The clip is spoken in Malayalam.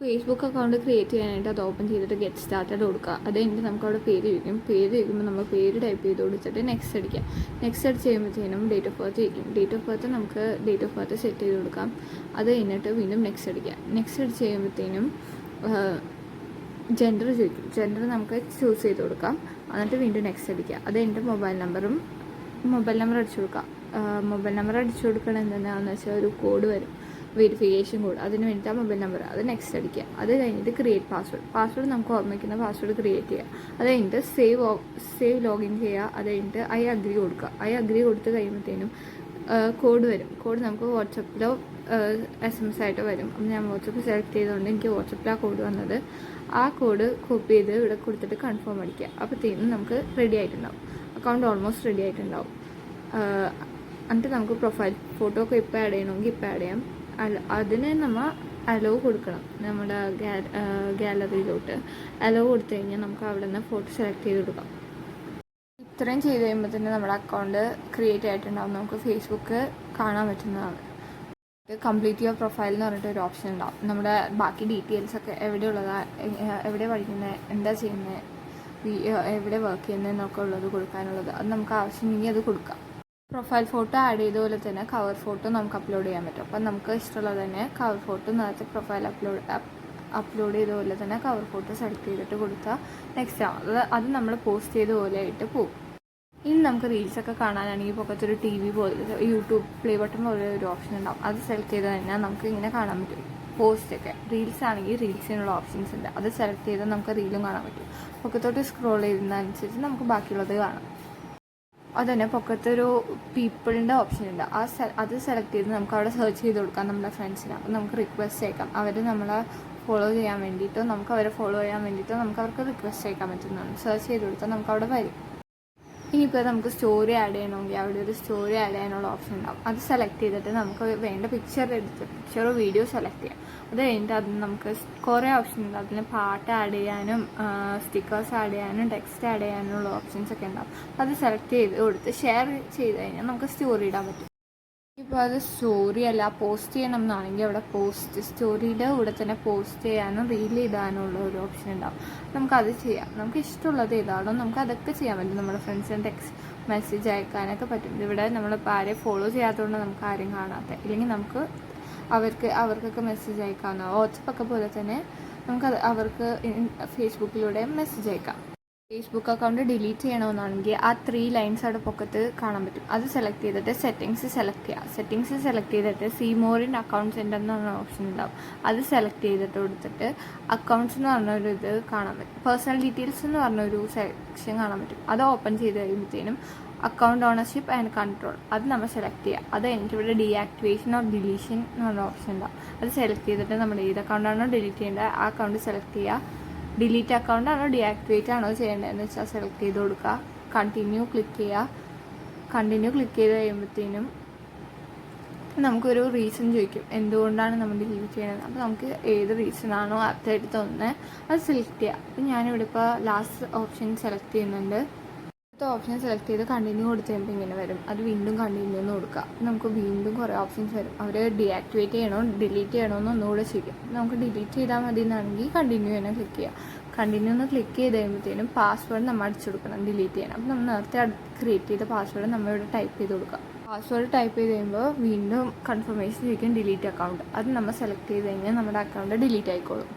ഫേസ്ബുക്ക് അക്കൗണ്ട് ക്രിയേറ്റ് ചെയ്യാനായിട്ട് അത് ഓപ്പൺ ചെയ്തിട്ട് ഗെറ്റ് സ്റ്റാർട്ടഡ് കൊടുക്കുക. അത് കഴിഞ്ഞിട്ട് നമുക്ക് അവിടെ പേര് ചോദിക്കും. പേര് ചോദിക്കുമ്പോൾ നമ്മൾ പേര് ടൈപ്പ് ചെയ്ത് കൊടുത്തിട്ട് നെക്സ്റ്റ് അടിക്കുക. നെക്സ്റ്റ് അടിച്ച് കഴിയുമ്പോഴത്തേനും ഡേറ്റ് ഓഫ് ബർത്ത് ചോദിക്കും. ഡേറ്റ് ഓഫ് ബർത്ത് നമുക്ക് ഡേറ്റ് ഓഫ് ബർത്ത് സെറ്റ് ചെയ്ത് കൊടുക്കാം. അത് കഴിഞ്ഞിട്ട് വീണ്ടും നെക്സ്റ്റ് അടിക്കുക. നെക്സ്റ്റ് അടിച്ച് കഴിയുമ്പോഴത്തേനും ജെൻഡർ ചോദിക്കും. ജെൻഡർ നമുക്ക് ചൂസ് ചെയ്ത് കൊടുക്കാം. എന്നിട്ട് വീണ്ടും നെക്സ്റ്റ് അടിക്കുക. അത് കഴിഞ്ഞിട്ട് മൊബൈൽ നമ്പർ അടിച്ചു കൊടുക്കുക. മൊബൈൽ നമ്പർ അടിച്ചു കൊടുക്കണം എന്താണെന്ന് വെച്ചാൽ ഒരു കോഡ് വരും, വെരിഫിക്കേഷൻ കോഡ്. അതിന് വേണ്ടിയിട്ട് ആ മൊബൈൽ നമ്പർ അത് നെക്സ്റ്റ് അടിക്കുക. അത് കഴിഞ്ഞിട്ട് ക്രിയേറ്റ് പാസ്വേഡ് നമുക്ക് ഓർമ്മിക്കുന്ന പാസ്വേഡ് ക്രിയേറ്റ് ചെയ്യുക. അത് കഴിഞ്ഞിട്ട് സേവ് ലോഗിൻ ചെയ്യുക. അത് കഴിഞ്ഞിട്ട് ഐ അഗ്രി കൊടുക്കുക. ഐ അഗ്രി കൊടുത്ത് കഴിയുമ്പോഴത്തേനും കോഡ് വരും. കോഡ് നമുക്ക് വാട്സപ്പിലോ SMS ആയിട്ടോ വരും. അപ്പം ഞാൻ വാട്സപ്പ് സെലക്ട് ചെയ്തുകൊണ്ട് എനിക്ക് വാട്സപ്പിൽ ആ കോഡ് വന്നത്. ആ കോഡ് കോപ്പി ചെയ്ത് ഇവിടെ കൊടുത്തിട്ട് കൺഫേം അടിക്കുക. അപ്പോഴത്തേനും നമുക്ക് റെഡി ആയിട്ടുണ്ടാവും. അക്കൗണ്ട് ഓൾമോസ്റ്റ് റെഡി ആയിട്ടുണ്ടാവും. എന്നിട്ട് നമുക്ക് പ്രൊഫൈൽ ഫോട്ടോ ഒക്കെ ഇപ്പോൾ ആഡ് ചെയ്യണമെങ്കിൽ ഇപ്പോൾ ആഡ് ചെയ്യാം. അതിന് നമ്മൾ അലോ കൊടുക്കണം. നമ്മുടെ ഗാലറിയിലോട്ട് അലോ കൊടുത്തു കഴിഞ്ഞാൽ നമുക്ക് അവിടെ നിന്ന് ഫോട്ടോ സെലക്ട് ചെയ്ത് കൊടുക്കാം. ഇത്രയും ചെയ്ത് കഴിയുമ്പോൾ തന്നെ നമ്മുടെ അക്കൗണ്ട് ക്രിയേറ്റ് ആയിട്ടുണ്ടാവും. നമുക്ക് ഫേസ്ബുക്ക് കാണാൻ പറ്റുന്നതാണ്. കംപ്ലീറ്റ് യുവർ പ്രൊഫൈൽ എന്ന് പറഞ്ഞിട്ട് ഒരു ഓപ്ഷൻ ഉണ്ടാവും. നമ്മുടെ ബാക്കി ഡീറ്റെയിൽസൊക്കെ എവിടെ പഠിക്കുന്നത്, എന്താ ചെയ്യുന്നത്, എവിടെ വർക്ക് ചെയ്യുന്നതെന്നൊക്കെ ഉള്ളത് കൊടുക്കാനുള്ളത്. അത് നമുക്ക് ആവശ്യമെങ്കിൽ അത് കൊടുക്കാം. പ്രൊഫൈൽ ഫോട്ടോ ആഡ് ചെയ്തതുപോലെ തന്നെ കവർ ഫോട്ടോ നമുക്ക് അപ്ലോഡ് ചെയ്യാൻ പറ്റും. അപ്പം നമുക്ക് ഇഷ്ടമുള്ളത് തന്നെ കവർ ഫോട്ടോ നേരത്തെ പ്രൊഫൈൽ അപ്ലോഡ് ചെയ്തതുപോലെ തന്നെ കവർ ഫോട്ടോ സെലക്ട് ചെയ്തിട്ട് കൊടുത്താൽ നെക്സ്റ്റ് ആവും. അത് നമ്മൾ പോസ്റ്റ് ചെയ്ത പോലെ ആയിട്ട് പോകും. ഇനി നമുക്ക് റീൽസൊക്കെ കാണാനാണെങ്കിൽ പുറത്തൊരു TV പോലെ യൂട്യൂബ് പ്ലേ ബട്ടൺ പോലെ ഒരു ഓപ്ഷൻ ഉണ്ടാവും. അത് സെലക്ട് ചെയ്ത് കഴിഞ്ഞാൽ നമുക്ക് ഇങ്ങനെ കാണാൻ പറ്റും. പോസ്റ്റൊക്കെ റീൽസ് ആണെങ്കിൽ റീൽസിനുള്ള ഓപ്ഷൻസ് ഉണ്ട്. അത് സെലക്ട് ചെയ്താൽ നമുക്ക് റീലും കാണാൻ പറ്റും. പൊക്കത്തോട്ട് സ്ക്രോൾ ചെയ്യുന്നതനുസരിച്ച് നമുക്ക് ബാക്കിയുള്ളത് കാണാം. അതുതന്നെ പൊക്കത്തൊരു പീപ്പിളിൻ്റെ ഓപ്ഷൻ ഉണ്ട്. അത് സെലക്ട് ചെയ്ത് നമുക്ക് അവിടെ സെർച്ച് ചെയ്ത് കൊടുക്കാം നമ്മുടെ ഫ്രണ്ട്സിന്. അപ്പം നമുക്ക് റിക്വസ്റ്റ് അയക്കാം. അവർ നമ്മളെ ഫോളോ ചെയ്യാൻ വേണ്ടിയിട്ടോ നമുക്ക് അവരെ ഫോളോ ചെയ്യാൻ വേണ്ടിയിട്ടോ നമുക്ക് അവർക്ക് റിക്വസ്റ്റ് അയക്കാൻ പറ്റുന്നതാണ്. സെർച്ച് ചെയ്ത് കൊടുത്താൽ നമുക്ക് അവിടെ വരും. ഇനിയിപ്പോൾ നമുക്ക് സ്റ്റോറി ആഡ് ചെയ്യണമെങ്കിൽ അവിടെ ഒരു സ്റ്റോറി ആഡ് ചെയ്യാനുള്ള ഓപ്ഷൻ ഉണ്ടാവും. അത് സെലക്ട് ചെയ്തിട്ട് നമുക്ക് വേണ്ട പിക്ചറോ വീഡിയോ സെലക്ട് ചെയ്യാം. അത് കഴിഞ്ഞിട്ട് അതിന് നമുക്ക് കുറേ ഓപ്ഷൻ ഉണ്ട്. അതിന് പാട്ട് ആഡ് ചെയ്യാനും സ്റ്റിക്കേഴ്സ് ആഡ് ചെയ്യാനും ടെക്സ്റ്റ് ആഡ് ചെയ്യാനുള്ള ഓപ്ഷൻസ് ഒക്കെ ഉണ്ടാവും. അത് സെലക്ട് ചെയ്ത് കൊടുത്ത് ഷെയർ ചെയ്ത് കഴിഞ്ഞാൽ നമുക്ക് സ്റ്റോറി ഇടാൻ പറ്റും. ഇപ്പോൾ അത് സ്റ്റോറി അല്ല പോസ്റ്റ് ചെയ്യണം എന്നാണെങ്കിൽ അവിടെ സ്റ്റോറിയുടെ കൂടെ തന്നെ പോസ്റ്റ് ചെയ്യാനും റീൽ ഇടാനുള്ള ഒരു ഓപ്ഷൻ ഉണ്ടാവും. നമുക്കത് ചെയ്യാം. നമുക്ക് ഇഷ്ടമുള്ളത് ഏതാണോ നമുക്ക് അതൊക്കെ ചെയ്യാൻ പറ്റും. നമ്മുടെ ഫ്രണ്ട്സിന് ടെക്സ്റ്റ് മെസ്സേജ് അയക്കാനൊക്കെ പറ്റും. ഇവിടെ നമ്മളിപ്പോൾ ആരെയും ഫോളോ ചെയ്യാത്തതുകൊണ്ട് നമുക്ക് ആരെയും കാണാത്ത, ഇല്ലെങ്കിൽ നമുക്ക് അവർക്കൊക്കെ മെസ്സേജ് അയക്കാവുന്ന വാട്സപ്പൊക്കെ പോലെ തന്നെ നമുക്കത് അവർക്ക് ഫേസ്ബുക്കിലൂടെ മെസ്സേജ് അയക്കാം. ഫേസ്ബുക്ക് അക്കൗണ്ട് ഡിലീറ്റ് ചെയ്യണമെന്നാണെങ്കിൽ ആ 3 ലൈൻസ് അവിടെ പൊക്കത്ത് കാണാൻ പറ്റും. അത് സെലക്ട് ചെയ്തിട്ട് സെറ്റിങ്സ് സെലക്ട് ചെയ്യുക. സെറ്റിങ്സ് സെലക്ട് ചെയ്തിട്ട് സീ മോർ ഇൻ അക്കൗണ്ട്സ് എന്ന് പറഞ്ഞ ഓപ്ഷൻ ഉണ്ടാവും. അത് സെലക്ട് ചെയ്തിട്ട് കൊടുത്തിട്ട് അക്കൗണ്ട്സ് എന്ന് പറഞ്ഞൊരു ഇത് കാണാൻ പറ്റും. പേഴ്സണൽ ഡീറ്റെയിൽസ് എന്ന് പറഞ്ഞൊരു സെക്ഷൻ കാണാൻ പറ്റും. അത് ഓപ്പൺ ചെയ്ത് കഴിയുമ്പോഴത്തേനും അക്കൗണ്ട് ഓണർഷിപ്പ് ആൻഡ് കൺട്രോൾ അത് നമ്മൾ സെലക്ട് ചെയ്യുക. അത് കഴിഞ്ഞിട്ട് ഇവിടെ ഡീആക്ടിവേഷൻ ഓർ ഡിലീഷൻ എന്ന് പറഞ്ഞ ഓപ്ഷൻ ഉണ്ടാവും. അത് സെലക്ട് ചെയ്തിട്ട് നമ്മൾ ഏത് അക്കൗണ്ടാണോ ഡിലീറ്റ് ചെയ്യേണ്ടത് ആ അക്കൗണ്ട് സെലക്ട് ചെയ്യുക. ഡിലീറ്റ് അക്കൗണ്ട് ആണോ ഡീആക്ടിവേറ്റ് ആണോ ചെയ്യേണ്ടതെന്ന് വെച്ചാൽ സെലക്ട് ചെയ്ത് കൊടുക്കുക. കണ്ടിന്യൂ ക്ലിക്ക് ചെയ്യുക. കണ്ടിന്യൂ ക്ലിക്ക് ചെയ്ത് കഴിയുമ്പോഴത്തേനും നമുക്കൊരു റീസൺ ചോദിക്കും എന്തുകൊണ്ടാണ് നമ്മൾ ഡിലീറ്റ് ചെയ്യണത്. അപ്പോൾ നമുക്ക് ഏത് റീസണാണോ ആപ്റ്റായിട്ട് തോന്നുന്നത് അത് സെലക്ട് ചെയ്യുക. അപ്പോൾ ഞാനിവിടെ ഇപ്പോൾ ലാസ്റ്റ് ഓപ്ഷൻ സെലക്ട് ചെയ്യുന്നുണ്ട്. അടുത്ത ഓപ്ഷൻ സെലക്ട് ചെയ്ത് കണ്ടിന്യൂ കൊടുത്ത് കഴിയുമ്പോൾ ഇങ്ങനെ വരും. അത് വീണ്ടും കണ്ടിന്യൂ എന്ന് കൊടുക്കുക. നമുക്ക് വീണ്ടും കുറേ ഓപ്ഷൻസ് വരും. അവർ ഡീആക്ടിവേറ്റ് ചെയ്യണോ ഡിലീറ്റ് ചെയ്യണമെന്ന് ഒന്നുകൂടെ ചെയ്യും. നമുക്ക് ഡിലീറ്റ് ചെയ്താൽ മതി എന്നാണെങ്കിൽ കണ്ടിന്യൂ തന്നെ ക്ലിക്ക് ചെയ്യുക. കണ്ടിന്യൂ എന്ന് ക്ലിക്ക് ചെയ്ത് കഴിയുമ്പോഴത്തേനും പാസ്വേഡ് നമ്മൾ അടിച്ചു കൊടുക്കണം ഡിലീറ്റ് ചെയ്യണം. അപ്പോൾ നമ്മൾ നേരത്തെ ക്രിയേറ്റ് ചെയ്ത പാസ്വേഡ് നമ്മളിവിടെ ടൈപ്പ് ചെയ്ത് കൊടുക്കുക. പാസ്വേഡ് ടൈപ്പ് ചെയ്ത് കഴിയുമ്പോൾ വീണ്ടും കൺഫർമേഷൻ ചോദിക്കും ഡിലീറ്റ് അക്കൗണ്ട്. അത് നമ്മൾ സെലക്ട് ചെയ്ത് കഴിഞ്ഞാൽ നമ്മുടെ അക്കൗണ്ട് ഡിലീറ്റ് ആയിക്കോളും.